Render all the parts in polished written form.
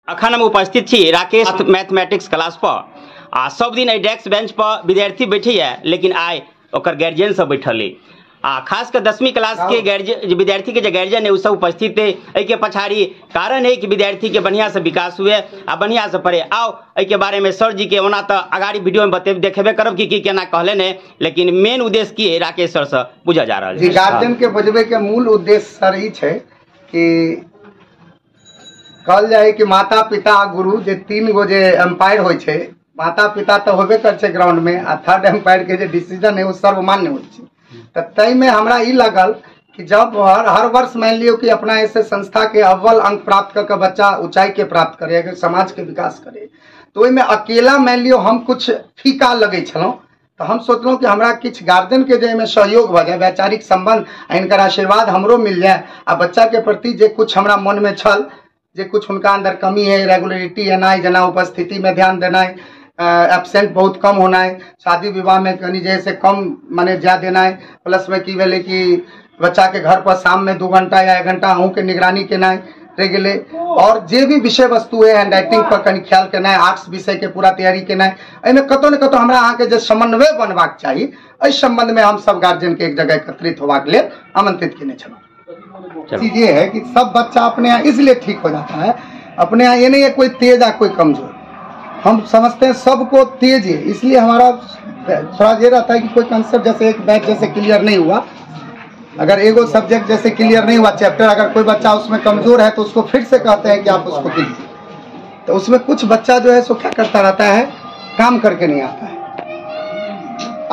अखन हम उपस्थित छी राकेश मैथमेटिक्स क्लास पर आ सब दिन डेस्क बेंच पर विद्यार्थी बैठी है, लेकिन आइ ओकर गार्जियन सब बैठल है आ खास कर 10वीं क्लास के गार्जियन विद्यार्थी के जो गार्जियन है वो सब उपस्थित है। के पछाड़ी कारण है कि विद्यार्थी के बढ़िया से विकास हुए आ बढ़िया से पढ़े। आओ के बारे में सर जी के ओना तो अगाड़ी वीडियो में देखेबे करब कि केना कहले ने, लेकिन मेन उद्देश्य की है राकेश सर से पूछा जा रहा है। गार्जियन के बजबे के मूल उद्देश्य सर ई छै कि कहल जाए कि माता पिता गुरु जे तीन गो जे एम्पायर होय छै, माता पिता तो होबे कर छै ग्राउंड में आ थर्ड एम्पायर के जे डिसीजन है वो सर्वमान्य होय छै। तो तय में हमरा ई लगल कि जब हर वर्ष मान लियो कि अपना ऐसे संस्था के अव्वल अंक प्राप्त करके बच्चा ऊंचाई के प्राप्त करे, अगर समाज के विकास करे, तो ओहिमे अकेला मान लियो हम कुछ फीका लगे छलौं। तो हम सोचलौं कि हमरा किछ गार्जियन के जे में सहयोग भ जाए, वैचारिक संबंध इनकर आशीर्वाद हमरो मिल जाए आ बच्चा के प्रति जे कुछ हमरा मन में छल, जे कुछ उनका अंदर कमी है, रेगुलरिटी एनाई, जना उपस्थिति में ध्यान देनाई, एब्सेंट बहुत कम होना है, शादी विवाह में कहीं जैसे कम माने जा देना है, प्लस में की भेले कि बच्चा के घर पर शाम में 2 घंटा या 1 घंटा अहूँ के निगरानी केना रेगुले, और जे भी विषय वस्तु है हैंड राइटिंग पर कहीं ख्याल केना, आर्ट्स विषय के पूरा तैयारी केना, एहिमे कतौ न कतौ हमरा अहाँ के जे समन्वय बनबाक चाहिए, इस संबंध में हम सब गार्जियन के एक जगह एकत्रित होबाक लेल आमंत्रित केने छलहुँ। चीज ये है कि सब बच्चा अपने यहाँ इसलिए ठीक हो जाता है, अपने यहाँ ये नहीं है कोई तेज या कोई कमजोर, हम समझते हैं सबको तेज है। इसलिए हमारा थोड़ा ये रहता है कि कोई कंसेप्ट जैसे एक बैच जैसे क्लियर नहीं हुआ, अगर एगो सब्जेक्ट जैसे क्लियर नहीं हुआ चैप्टर, अगर कोई बच्चा उसमें कमजोर है तो उसको फिर से कहते हैं कि आप उसको कीजिए। तो उसमें कुछ बच्चा जो है सो क्या करता रहता है, काम करके नहीं आता है,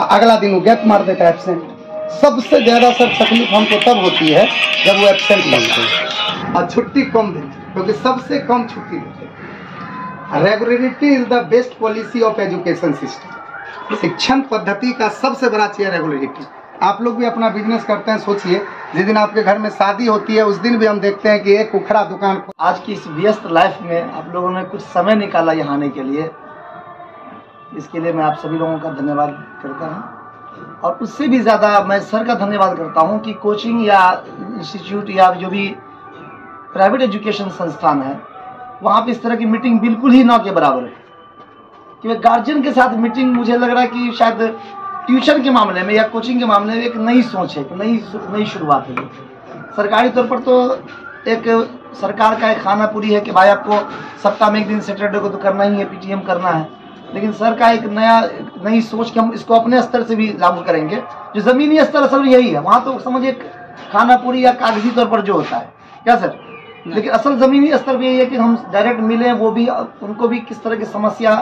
अगला दिन वो गैप मार देता है, एब्सेंट। सबसे ज्यादा सर तकलीफ हमको तब होती है जब वो एब्सेंट लगता है और छुट्टी कम देते, क्योंकि सबसे कम छुट्टी देते हैं। Regularity is the best policy of education system. शिक्षण पद्धति का सबसे बड़ा चीज है रेगुलरिटी। आप लोग भी अपना बिजनेस करते हैं, सोचिए जिस दिन आपके घर में शादी होती है उस दिन भी हम देखते हैं कि एक उखड़ा दुकान। आज की इस व्यस्त लाइफ में आप लोगों ने कुछ समय निकाला यहाँ आने के लिए, इसके लिए मैं आप सभी लोगों का धन्यवाद करता हूँ। और उससे भी ज़्यादा मैं सर का धन्यवाद करता हूँ कि कोचिंग या इंस्टीट्यूट या जो भी प्राइवेट एजुकेशन संस्थान है वहाँ पे इस तरह की मीटिंग बिल्कुल ही ना के बराबर है। कि गार्जियन के साथ मीटिंग, मुझे लग रहा है कि शायद ट्यूशन के मामले में या कोचिंग के मामले में एक नई सोच है, नई शुरुआत है। सरकारी तौर पर तो एक सरकार का एक खाना पूरी है कि भाई आपको सप्ताह में एक दिन सैटरडे को तो करना ही है, पीटीएम करना है, लेकिन सर का एक नई सोच कि हम इसको अपने स्तर से भी लागू करेंगे। जो जमीनी स्तर असल में यही है, वहाँ तो समझिए खाना पूरी या कागजी तौर पर जो होता है क्या सर, लेकिन असल जमीनी स्तर पर यही है कि हम डायरेक्ट मिलें, वो भी उनको भी किस तरह की समस्या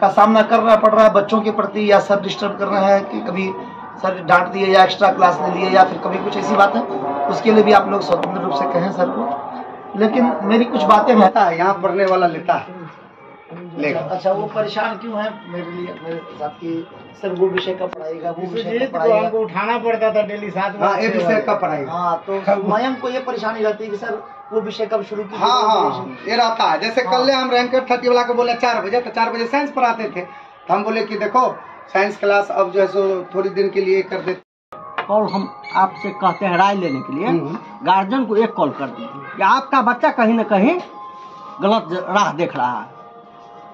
का सामना करना पड़ रहा है बच्चों के प्रति, या सर डिस्टर्ब कर रहे हैं कि कभी सर डांट दिए या एक्स्ट्रा क्लास ले लिए या फिर कभी कुछ ऐसी बात है, उसके लिए भी आप लोग स्वतंत्र रूप से कहें सर को। लेकिन मेरी कुछ बातें हैं, यहाँ पढ़ने वाला लेता है। अच्छा, वो परेशान क्यों है मेरे लिए, मेरे साथ की सर वो विषय का पढ़ाएगा, वो विषय का पढ़ाएगा, हमको उठाना पड़ता था डेली 7 बजे। ये विषय का पढ़ाएगा। हाँ, तो मयंक को ये परेशानी रहती है कि सर वो विषय कब शुरू की। हाँ, ये रहता है। जैसे कल हम रैंकर 30 वाला को बोले 4 बजे, तो 4 बजे साइंस पढ़ाते थे, तो हम बोले कि देखो साइंस क्लास अब जो है सो थोड़ी दिन के लिए कर देते। कॉल हम आपसे कहते हैं राय लेने के लिए, गार्जियन को एक कॉल कर दीजिए कि आपका बच्चा कहीं न कहीं गलत राह देख रहा है।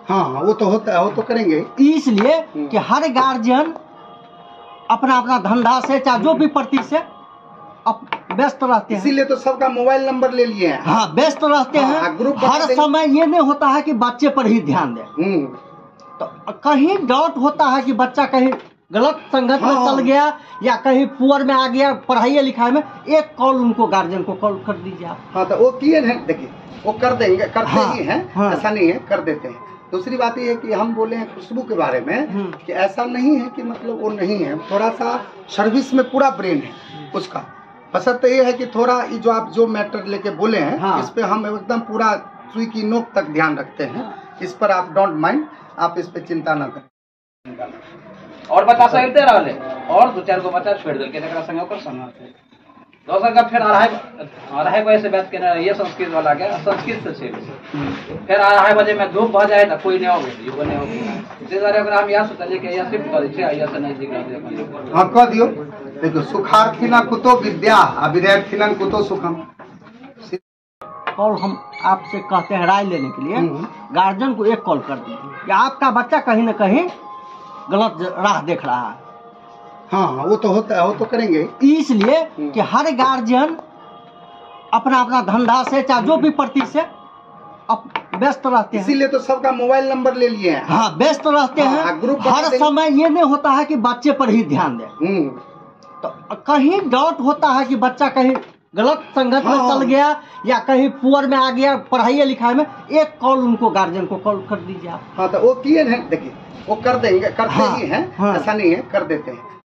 हाँ, वो तो होता है, वो तो करेंगे। इसलिए कि हर गार्जियन अपना अपना धंधा से चाहे जो भी प्रति से व्यस्त रहते हैं, इसीलिए तो सबका मोबाइल नंबर ले लिए हैं। हाँ, व्यस्त रहते हैं। ग्रुप हर समय ये नहीं होता है कि बच्चे पर ही ध्यान दें। तो कहीं डाउट होता है कि बच्चा कहीं गलत संगत में चल गया या कहीं पुअर में आ गया पढ़ाई लिखाई में, एक कॉल उनको गार्जियन को कॉल कर दीजिए आप। हाँ, तो वो किए हैं, देखिए वो कर देंगे, करते ही हैं। ऐसा नहीं है, कर देते हैं। दूसरी बात ये है कि हम बोले हैं खुशबू के बारे में कि ऐसा नहीं है कि मतलब वो नहीं है, थोड़ा सा सर्विस में पूरा ब्रेन है उसका। बशर्ते ये है कि थोड़ा ये जो आप जो मैटर लेके बोले हैं, इस पे हम एकदम पूरा सुई की नोक तक ध्यान रखते हैं। इस पर आप डोंट माइंड, आप इस पे चिंता ना करें। और बच्चा सहित रहे और 2-4 गो बच्चा छोड़ दिल के संगे ओकर संग दोसर का फिर अढ़ाई बजे से बात केना ये संस्कृत वाला के संस्कृत से फिर 2:30 बजे में धूप भ जाए तो कोई नहीं होगी, वो नहीं होगी। इसी तरह अगर हम यहाँ सोचलिए कि यह शिफ्ट कर दे, यह से नजदीक रह। हाँ, कह दियो। देखो, सुखार्थिना कुतो विद्या आ विद्यार्थिनन कुतो सुखम। कॉल हम आपसे कहते हैं राय लेने के लिए, गार्जियन को एक कॉल कर दीजिए कि आपका बच्चा कहीं ना कहीं गलत राह देख रहा है। हाँ वो तो होता है, वो तो करेंगे। इसलिए कि हर गार्जियन अपना अपना धंधा से चाहे जो भी प्रति से व्यस्त रहते हैं, इसीलिए तो सबका मोबाइल नंबर ले लिए हैं। हाँ व्यस्त रहते हैं। ग्रुप हर समय ये नहीं होता है कि बच्चे पर ही ध्यान दें। तो कहीं डाउट होता है कि बच्चा कहीं गलत संगत में चल गया या कहीं पुअर में आ गया पढ़ाई लिखाई में, एक कॉल उनको गार्जियन को कॉल कर दीजिए आप। हाँ तो वो किए हैं, देखिए वो कर देंगे, करते ही हैं, ऐसा नहीं है, कर देते हैं।